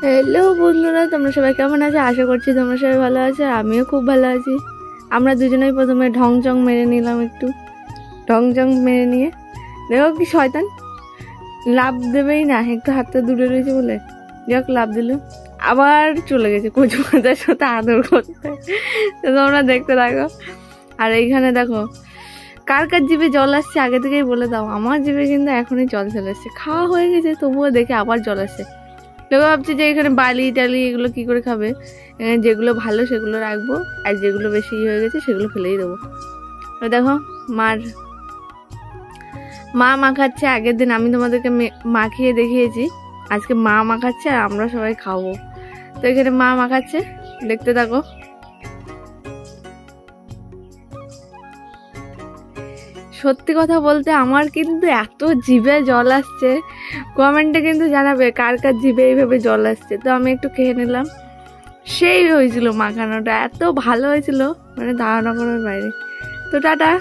Hello বন্ধুরা, তোমরা সবাই কেমন আছো? আশা করছি তোমরা সবাই ভালো আছো। আমিও খুব ভালো আছি। আমরা দুজনেই প্রথমে ঢং চং মেরে নিলাম, একটু ঢং চং মেরে নিয়ে দেখো কি শয়তান লাভ দেবেই না, একটু হাতটা দূরে রয়েছে বলে যাক লাভ দিল, আবার চলে গেছে কচু মাথার সাথে আদর করতে। তোমরা দেখতে থাকো। আর এইখানে দেখো কার কার জিভে জল আসছে আগে থেকেই বলে দাও। আমার জিভে কিন্তু এখনই জল চলে আসছে, খাওয়া হয়ে গেছে তবুও দেখে আবার জল আসছে। লোক ভাবছে যে এখানে বালি টালি এগুলো কি করে খাবে, এখানে যেগুলো ভালো সেগুলো রাখবো আর যেগুলো বেশি হয়ে গেছে সেগুলো ফেলেই দেবো। দেখো মা মাখাচ্ছে, আগের দিন আমি তোমাদেরকে মাখিয়ে দেখিয়েছি, আজকে মা মাখাচ্ছে আর আমরা সবাই খাবো। তো এখানে মা মাখাচ্ছে, দেখতে থাকো। সত্যি কথা বলতে আমার কিন্তু এত জিভে জল আসছে, কমেন্টে কিন্তু জানাবে কার কার জিভে এইভাবে জল আসছে। তো আমি একটু খেয়ে নিলাম, সেই হয়েছিল মাখানোটা, এত ভালো হয়েছিল মানে ধারণা করার বাইরে। তো টাটা।